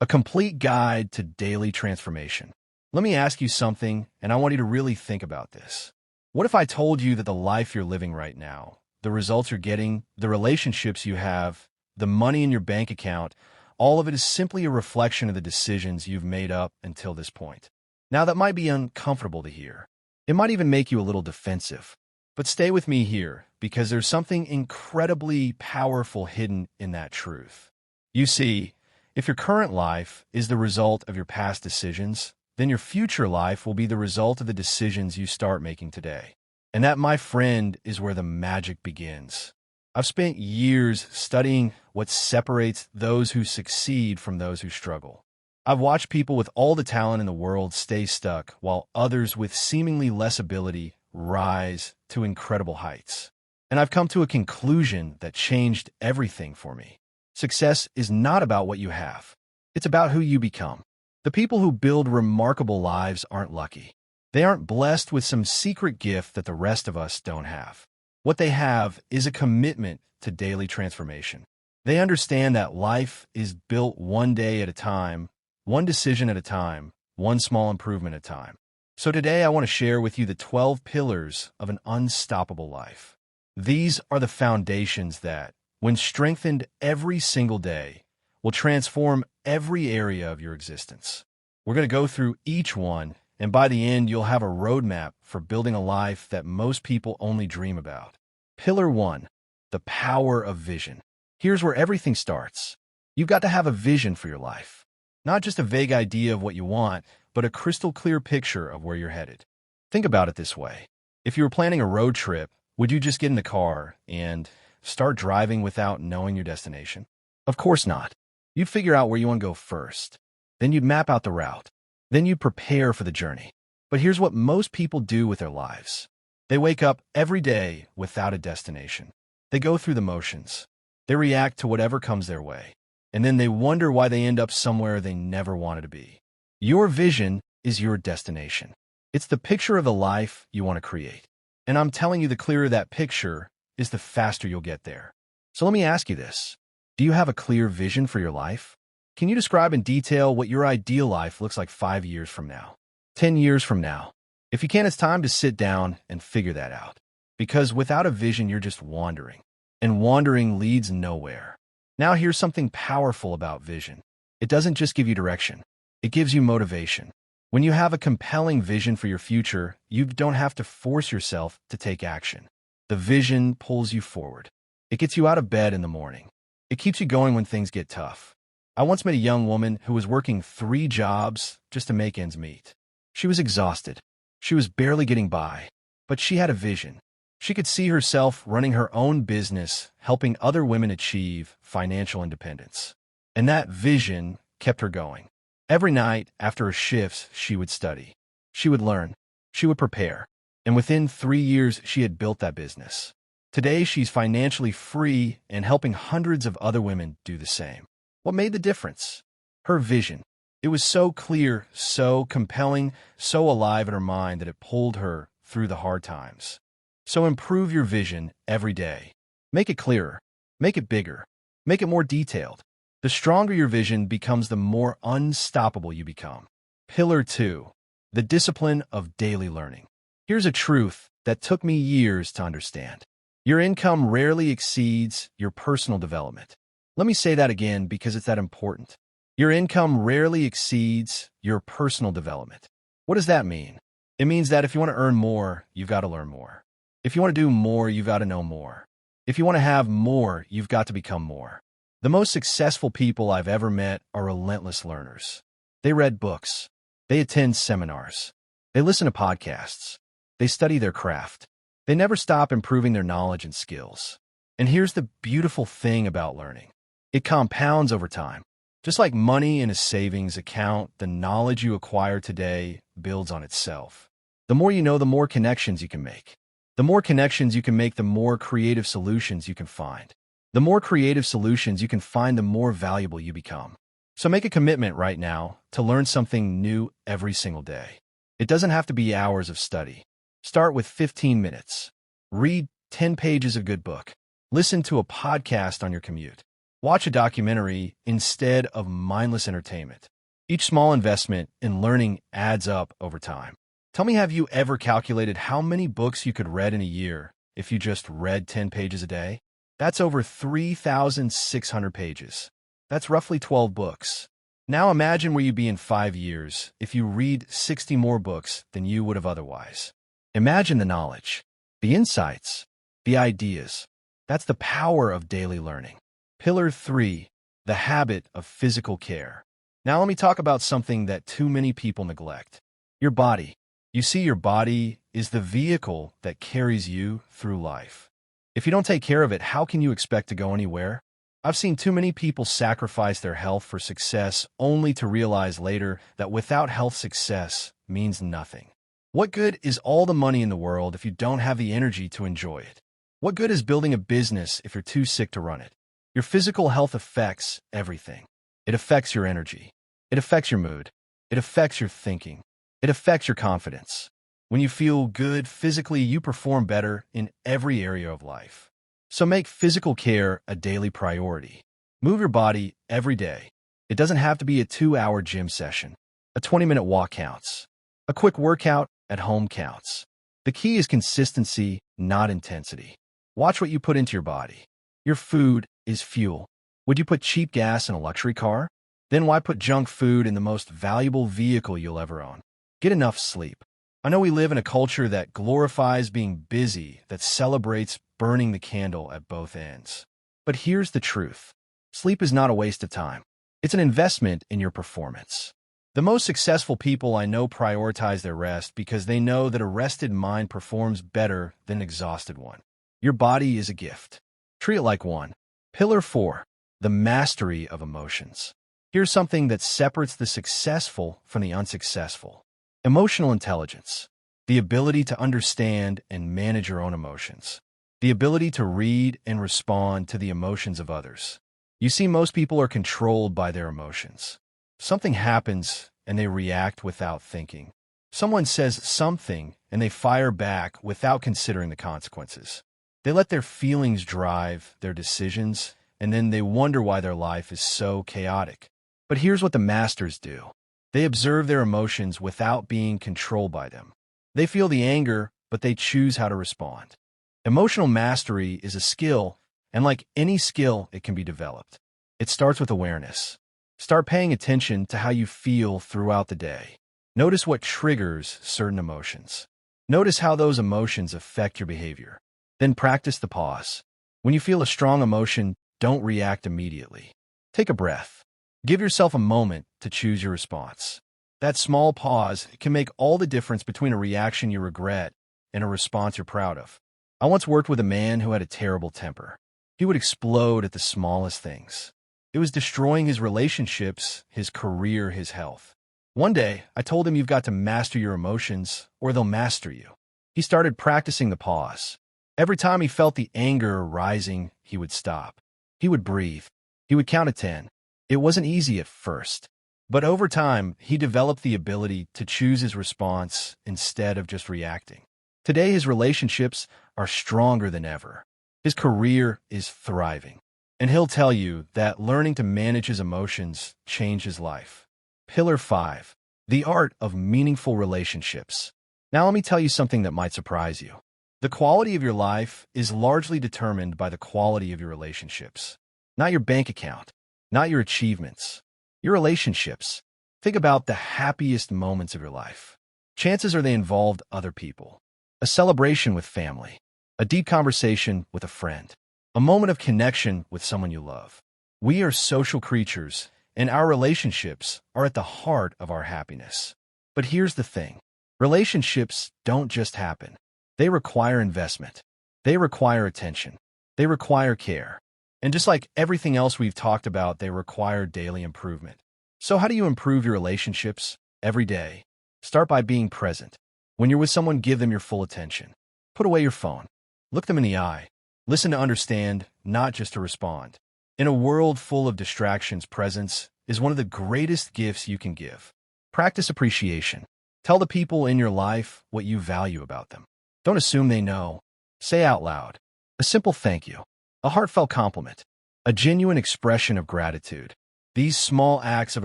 A complete guide to daily transformation. Let me ask you something, and I want you to really think about this. What if I told you that the life you're living right now, the results you're getting, the relationships you have, the money in your bank account, all of it is simply a reflection of the decisions you've made up until this point? Now, that might be uncomfortable to hear. It might even make you a little defensive. But stay with me here, because there's something incredibly powerful hidden in that truth. You see, if your current life is the result of your past decisions, then your future life will be the result of the decisions you start making today. And that, my friend, is where the magic begins. I've spent years studying what separates those who succeed from those who struggle. I've watched people with all the talent in the world stay stuck, while others with seemingly less ability rise to incredible heights. And I've come to a conclusion that changed everything for me. Success is not about what you have. It's about who you become. The people who build remarkable lives aren't lucky. They aren't blessed with some secret gift that the rest of us don't have. What they have is a commitment to daily transformation. They understand that life is built one day at a time, one decision at a time, one small improvement at a time. So today I want to share with you the 12 pillars of an unstoppable life. These are the foundations that, when strengthened every single day, will transform every area of your existence. We're going to go through each one, and by the end, you'll have a roadmap for building a life that most people only dream about. Pillar 1, the power of vision. Here's where everything starts. You've got to have a vision for your life. Not just a vague idea of what you want, but a crystal clear picture of where you're headed. Think about it this way. If you were planning a road trip, would you just get in the car and start driving without knowing your destination? Of course not. You'd figure out where you want to go first. Then you'd map out the route. Then you'd prepare for the journey. But here's what most people do with their lives. They wake up every day without a destination. They go through the motions. They react to whatever comes their way. And then they wonder why they end up somewhere they never wanted to be. Your vision is your destination. It's the picture of the life you want to create. And I'm telling you, the clearer that picture is, the faster you'll get there. So let me ask you this. Do you have a clear vision for your life? Can you describe in detail what your ideal life looks like 5 years from now, 10 years from now? If you can, it's time to sit down and figure that out. Because without a vision, you're just wandering. And wandering leads nowhere. Now here's something powerful about vision. It doesn't just give you direction. It gives you motivation. When you have a compelling vision for your future, you don't have to force yourself to take action. The vision pulls you forward. It gets you out of bed in the morning. It keeps you going when things get tough. I once met a young woman who was working 3 jobs just to make ends meet. She was exhausted. She was barely getting by, but she had a vision. She could see herself running her own business, helping other women achieve financial independence. And that vision kept her going. Every night after her shifts, she would study. She would learn. She would prepare. And within 3 years, she had built that business. Today, she's financially free and helping hundreds of other women do the same. What made the difference? Her vision. It was so clear, so compelling, so alive in her mind that it pulled her through the hard times. So improve your vision every day. Make it clearer. Make it bigger. Make it more detailed. The stronger your vision becomes, the more unstoppable you become. Pillar 2, the discipline of daily learning. Here's a truth that took me years to understand. Your income rarely exceeds your personal development. Let me say that again because it's that important. Your income rarely exceeds your personal development. What does that mean? It means that if you want to earn more, you've got to learn more. If you want to do more, you've got to know more. If you want to have more, you've got to become more. The most successful people I've ever met are relentless learners. They read books. They attend seminars. They listen to podcasts. They study their craft. They never stop improving their knowledge and skills. And here's the beautiful thing about learning. It compounds over time. Just like money in a savings account, the knowledge you acquire today builds on itself. The more you know, the more connections you can make. The more connections you can make, the more creative solutions you can find. The more creative solutions you can find, the more valuable you become. So make a commitment right now to learn something new every single day. It doesn't have to be hours of study. Start with 15 minutes. Read 10 pages of a good book. Listen to a podcast on your commute. Watch a documentary instead of mindless entertainment. Each small investment in learning adds up over time. Tell me, have you ever calculated how many books you could read in a year if you just read 10 pages a day? That's over 3,600 pages. That's roughly 12 books. Now imagine where you'd be in 5 years if you read 60 more books than you would have otherwise. Imagine the knowledge, the insights, the ideas. That's the power of daily learning. Pillar 3, the habit of physical care. Now let me talk about something that too many people neglect. Your body. You see, your body is the vehicle that carries you through life. If you don't take care of it, how can you expect to go anywhere? I've seen too many people sacrifice their health for success only to realize later that without health, success means nothing. What good is all the money in the world if you don't have the energy to enjoy it? What good is building a business if you're too sick to run it? Your physical health affects everything. It affects your energy. It affects your mood. It affects your thinking. It affects your confidence. When you feel good physically, you perform better in every area of life. So make physical care a daily priority. Move your body every day. It doesn't have to be a 2-hour gym session. A 20-minute walk counts. A quick workout at home counts. The key is consistency, not intensity. Watch what you put into your body. Your food is fuel. Would you put cheap gas in a luxury car? Then why put junk food in the most valuable vehicle you'll ever own? Get enough sleep. I know we live in a culture that glorifies being busy, that celebrates burning the candle at both ends. But here's the truth. Sleep is not a waste of time. It's an investment in your performance. The most successful people I know prioritize their rest because they know that a rested mind performs better than an exhausted one. Your body is a gift. Treat it like one. Pillar 4, the mastery of emotions. Here's something that separates the successful from the unsuccessful. Emotional intelligence. The ability to understand and manage your own emotions. The ability to read and respond to the emotions of others. You see, most people are controlled by their emotions. Something happens and they react without thinking. Someone says something and they fire back without considering the consequences. They let their feelings drive their decisions, and then they wonder why their life is so chaotic. But here's what the masters do. They observe their emotions without being controlled by them. They feel the anger, but they choose how to respond. Emotional mastery is a skill, and like any skill, it can be developed. It starts with awareness. Start paying attention to how you feel throughout the day. Notice what triggers certain emotions. Notice how those emotions affect your behavior. Then practice the pause. When you feel a strong emotion, don't react immediately. Take a breath. Give yourself a moment to choose your response. That small pause can make all the difference between a reaction you regret and a response you're proud of. I once worked with a man who had a terrible temper. He would explode at the smallest things. It was destroying his relationships, his career, his health. One day, I told him, you've got to master your emotions or they'll master you. He started practicing the pause. Every time he felt the anger rising, he would stop. He would breathe. He would count to 10. It wasn't easy at first, but over time, he developed the ability to choose his response instead of just reacting. Today, his relationships are stronger than ever. His career is thriving. And he'll tell you that learning to manage his emotions changed his life. Pillar 5, the art of meaningful relationships. Now let me tell you something that might surprise you. The quality of your life is largely determined by the quality of your relationships. Not your bank account, not your achievements, your relationships. Think about the happiest moments of your life. Chances are they involved other people. A celebration with family, a deep conversation with a friend, a moment of connection with someone you love. We are social creatures, and our relationships are at the heart of our happiness. But here's the thing. Relationships don't just happen. They require investment. They require attention. They require care. And just like everything else we've talked about, they require daily improvement. So how do you improve your relationships every day? Start by being present. When you're with someone, give them your full attention. Put away your phone. Look them in the eye. Listen to understand, not just to respond. In a world full of distractions, presence is one of the greatest gifts you can give. Practice appreciation. Tell the people in your life what you value about them. Don't assume they know. Say out loud. A simple thank you. A heartfelt compliment. A genuine expression of gratitude. These small acts of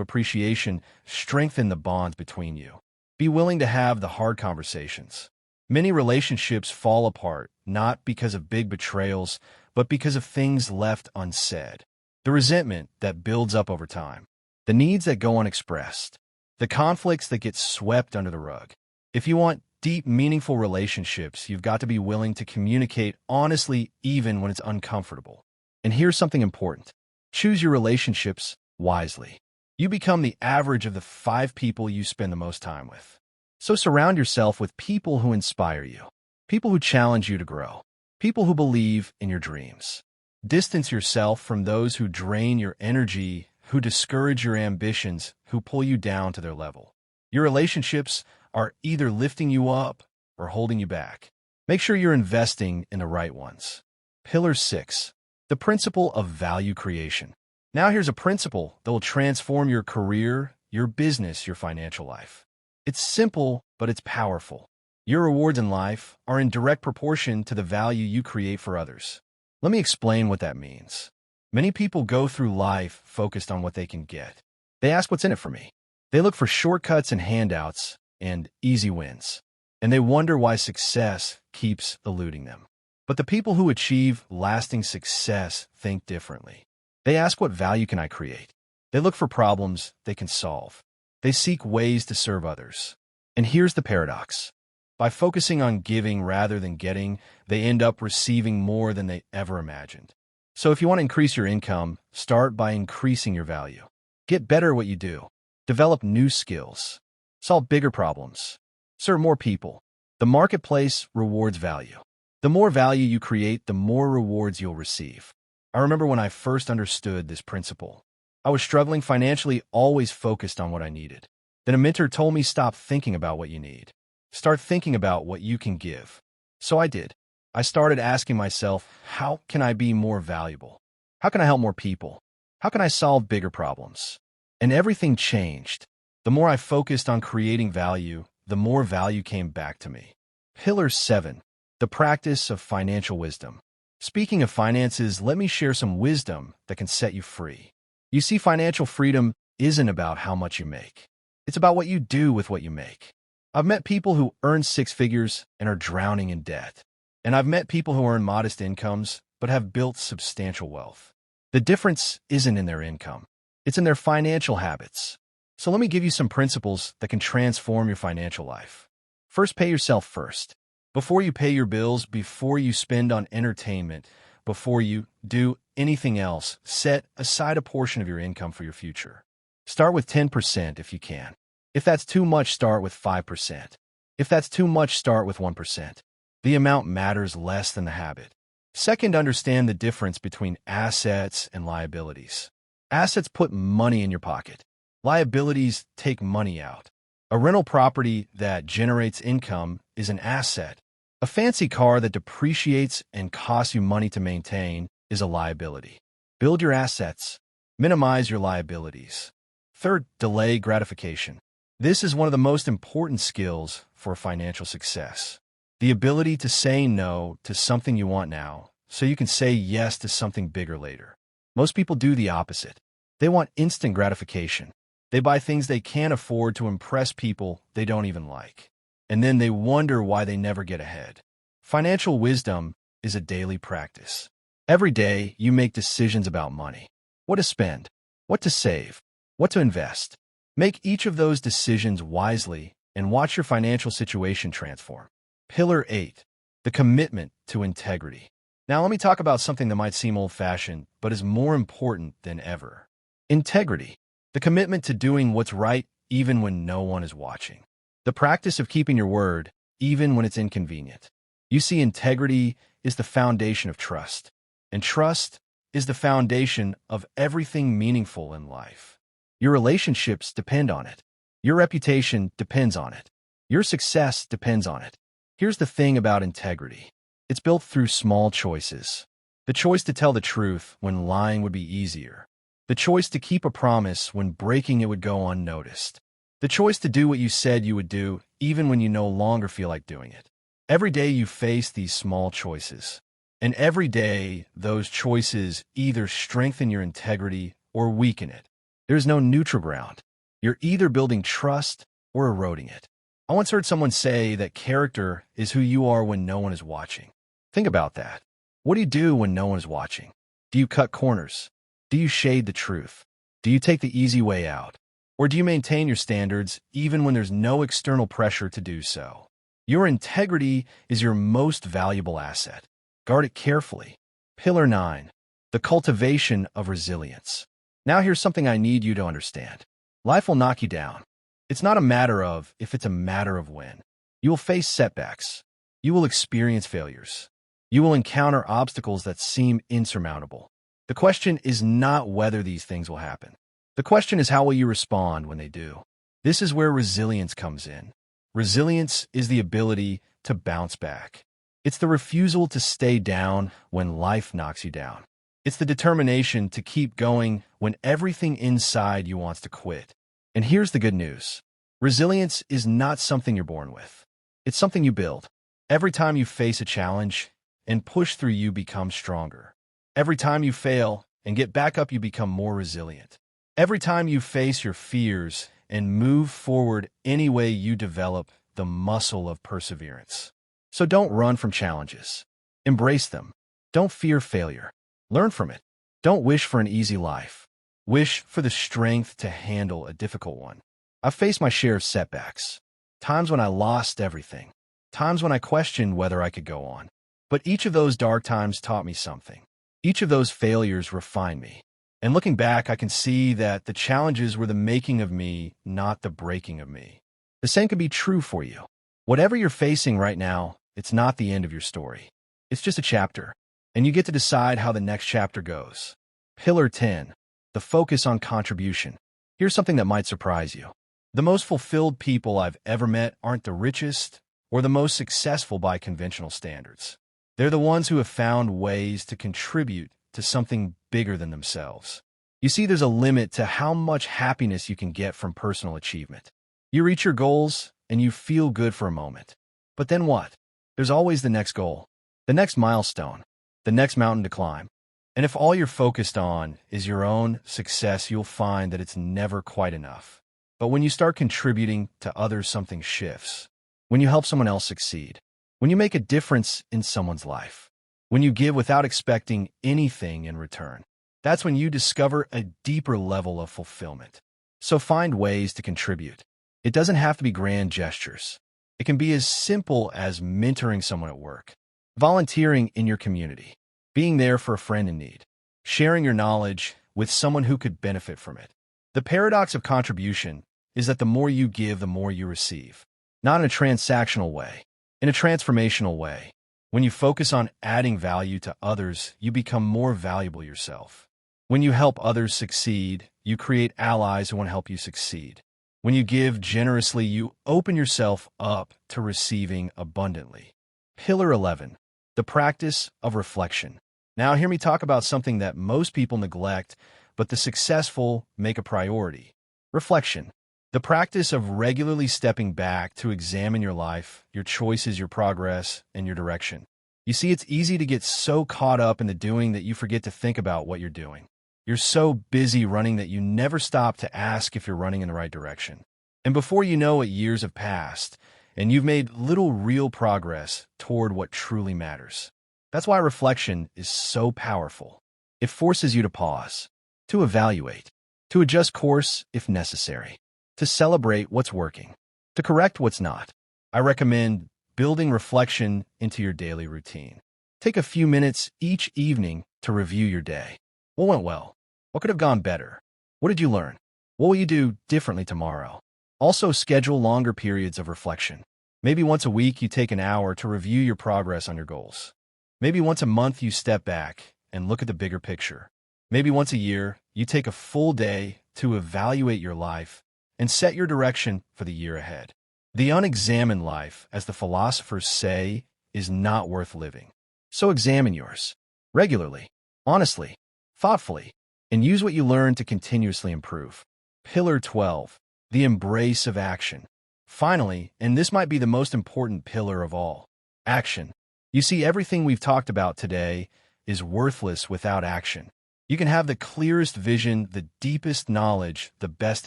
appreciation strengthen the bonds between you. Be willing to have the hard conversations. Many relationships fall apart not because of big betrayals, but because of things left unsaid. The resentment that builds up over time. The needs that go unexpressed. The conflicts that get swept under the rug. If you want deep, meaningful relationships, you've got to be willing to communicate honestly even when it's uncomfortable. And here's something important. Choose your relationships wisely. You become the average of the 5 people you spend the most time with. So surround yourself with people who inspire you, people who challenge you to grow, people who believe in your dreams. Distance yourself from those who drain your energy, who discourage your ambitions, who pull you down to their level. Your relationships are either lifting you up or holding you back. Make sure you're investing in the right ones. Pillar 6. The principle of value creation. Now here's a principle that will transform your career, your business, your financial life. It's simple, but it's powerful. Your rewards in life are in direct proportion to the value you create for others. Let me explain what that means. Many people go through life focused on what they can get. They ask, what's in it for me? They look for shortcuts and handouts and easy wins. And they wonder why success keeps eluding them. But the people who achieve lasting success think differently. They ask, what value can I create? They look for problems they can solve. They seek ways to serve others. And here's the paradox. By focusing on giving rather than getting, they end up receiving more than they ever imagined. So if you want to increase your income, start by increasing your value. Get better at what you do. Develop new skills. Solve bigger problems. Serve more people. The marketplace rewards value. The more value you create, the more rewards you'll receive. I remember when I first understood this principle. I was struggling financially, always focused on what I needed. Then a mentor told me, stop thinking about what you need. Start thinking about what you can give. So I did. I started asking myself, how can I be more valuable? How can I help more people? How can I solve bigger problems? And everything changed. The more I focused on creating value, the more value came back to me. Pillar 7. The practice of financial wisdom. Speaking of finances, let me share some wisdom that can set you free. You see, financial freedom isn't about how much you make. It's about what you do with what you make. I've met people who earn 6 figures and are drowning in debt. And I've met people who earn modest incomes but have built substantial wealth. The difference isn't in their income. It's in their financial habits. So let me give you some principles that can transform your financial life. First, pay yourself first. Before you pay your bills, before you spend on entertainment, before you do anything else, set aside a portion of your income for your future. Start with 10% if you can. If that's too much, start with 5%. If that's too much, start with 1%. The amount matters less than the habit. Second, understand the difference between assets and liabilities. Assets put money in your pocket. Liabilities take money out. A rental property that generates income is an asset. A fancy car that depreciates and costs you money to maintain is a liability. Build your assets. Minimize your liabilities. Third, delay gratification. This is one of the most important skills for financial success. The ability to say no to something you want now so you can say yes to something bigger later. Most people do the opposite. They want instant gratification. They buy things they can't afford to impress people they don't even like. And then they wonder why they never get ahead. Financial wisdom is a daily practice. Every day, you make decisions about money. What to spend, what to save, what to invest. Make each of those decisions wisely and watch your financial situation transform. Pillar 8. The commitment to integrity. Now let me talk about something that might seem old-fashioned, but is more important than ever. Integrity. The commitment to doing what's right even when no one is watching. The practice of keeping your word, even when it's inconvenient. You see, integrity is the foundation of trust. And trust is the foundation of everything meaningful in life. Your relationships depend on it. Your reputation depends on it. Your success depends on it. Here's the thing about integrity. It's built through small choices. The choice to tell the truth when lying would be easier. The choice to keep a promise when breaking it would go unnoticed. The choice to do what you said you would do even when you no longer feel like doing it. Every day you face these small choices. And every day, those choices either strengthen your integrity or weaken it. There's no neutral ground. You're either building trust or eroding it. I once heard someone say that character is who you are when no one is watching. Think about that. What do you do when no one is watching? Do you cut corners? Do you shade the truth? Do you take the easy way out? Or do you maintain your standards even when there's no external pressure to do so? Your integrity is your most valuable asset. Guard it carefully. Pillar 9. The cultivation of resilience. Now here's something I need you to understand. Life will knock you down. It's not a matter of if, it's a matter of when. You will face setbacks. You will experience failures. You will encounter obstacles that seem insurmountable. The question is not whether these things will happen. The question is, how will you respond when they do? This is where resilience comes in. Resilience is the ability to bounce back. It's the refusal to stay down when life knocks you down. It's the determination to keep going when everything inside you wants to quit. And here's the good news. Resilience is not something you're born with. It's something you build. Every time you face a challenge and push through, you become stronger. Every time you fail and get back up, you become more resilient. Every time you face your fears and move forward anyway, you develop the muscle of perseverance. So don't run from challenges. Embrace them. Don't fear failure. Learn from it. Don't wish for an easy life. Wish for the strength to handle a difficult one. I've faced my share of setbacks. Times when I lost everything. Times when I questioned whether I could go on. But each of those dark times taught me something. Each of those failures refined me. And looking back, I can see that the challenges were the making of me, not the breaking of me. The same can be true for you. Whatever you're facing right now, it's not the end of your story. It's just a chapter, and you get to decide how the next chapter goes. Pillar 10. The focus on contribution. Here's something that might surprise you. The most fulfilled people I've ever met aren't the richest or the most successful by conventional standards. They're the ones who have found ways to contribute to something bigger than themselves. You see, there's a limit to how much happiness you can get from personal achievement. You reach your goals and you feel good for a moment. But then what? There's always the next goal, the next milestone, the next mountain to climb. And if all you're focused on is your own success, you'll find that it's never quite enough. But when you start contributing to others, something shifts. When you help someone else succeed, when you make a difference in someone's life, when you give without expecting anything in return, that's when you discover a deeper level of fulfillment. So find ways to contribute. It doesn't have to be grand gestures. It can be as simple as mentoring someone at work, volunteering in your community, being there for a friend in need, sharing your knowledge with someone who could benefit from it. The paradox of contribution is that the more you give, the more you receive. Not in a transactional way, in a transformational way. When you focus on adding value to others, you become more valuable yourself. When you help others succeed, you create allies who want to help you succeed. When you give generously, you open yourself up to receiving abundantly. Pillar 11. The practice of reflection. Now, hear me talk about something that most people neglect, but the successful make a priority. Reflection. The practice of regularly stepping back to examine your life, your choices, your progress, and your direction. You see, it's easy to get so caught up in the doing that you forget to think about what you're doing. You're so busy running that you never stop to ask if you're running in the right direction. And before you know it, years have passed, and you've made little real progress toward what truly matters. That's why reflection is so powerful. It forces you to pause, to evaluate, to adjust course if necessary, to celebrate what's working, to correct what's not. I recommend building reflection into your daily routine. Take a few minutes each evening to review your day. What went well? What could have gone better? What did you learn? What will you do differently tomorrow? Also, schedule longer periods of reflection. Maybe once a week you take an hour to review your progress on your goals. Maybe once a month you step back and look at the bigger picture. Maybe once a year you take a full day to evaluate your life and set your direction for the year ahead. The unexamined life, as the philosophers say, is not worth living. So examine yours regularly, honestly, thoughtfully, and use what you learn to continuously improve. Pillar 12. The embrace of action. Finally, and this might be the most important pillar of all, action. You see, everything we've talked about today is worthless without action. You can have the clearest vision, the deepest knowledge, the best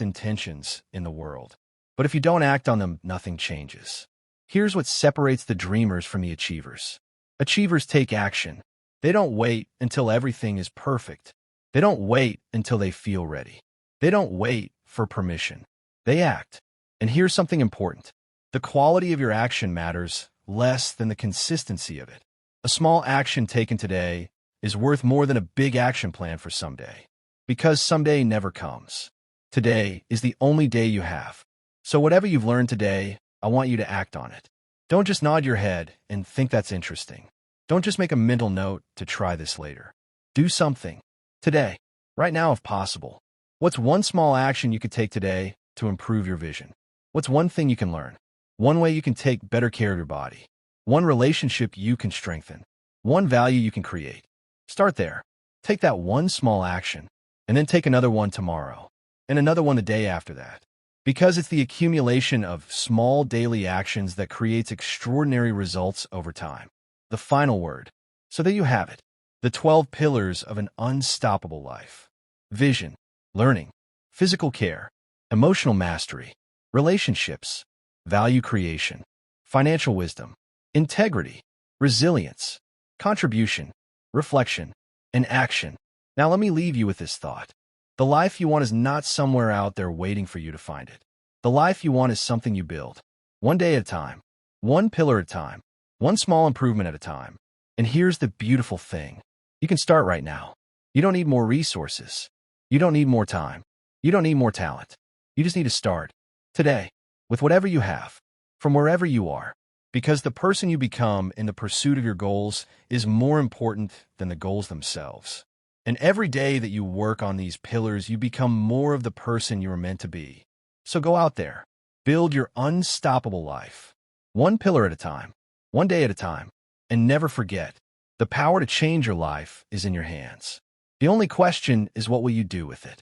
intentions in the world. But if you don't act on them, nothing changes. Here's what separates the dreamers from the achievers. Achievers take action. They don't wait until everything is perfect. They don't wait until they feel ready. They don't wait for permission. They act. And here's something important. The quality of your action matters less than the consistency of it. A small action taken today is worth more than a big action plan for someday. Because someday never comes. Today is the only day you have. So whatever you've learned today, I want you to act on it. Don't just nod your head and think that's interesting. Don't just make a mental note to try this later. Do something. Today. Right now if possible. What's one small action you could take today to improve your vision? What's one thing you can learn? One way you can take better care of your body? One relationship you can strengthen? One value you can create? Start there. Take that one small action, and then take another one tomorrow, and another one the day after that. Because it's the accumulation of small daily actions that creates extraordinary results over time. The final word. So there you have it. The 12 pillars of an unstoppable life. Vision, learning, physical care, emotional mastery, relationships, value creation, financial wisdom, integrity, resilience, contribution, reflection, and action. Now let me leave you with this thought. The life you want is not somewhere out there waiting for you to find it. The life you want is something you build, one day at a time, one pillar at a time, one small improvement at a time. And here's the beautiful thing. You can start right now. You don't need more resources. You don't need more time. You don't need more talent. You just need to start today with whatever you have, from wherever you are. Because the person you become in the pursuit of your goals is more important than the goals themselves. And every day that you work on these pillars, you become more of the person you were meant to be. So go out there, build your unstoppable life, one pillar at a time, one day at a time, and never forget, the power to change your life is in your hands. The only question is, what will you do with it?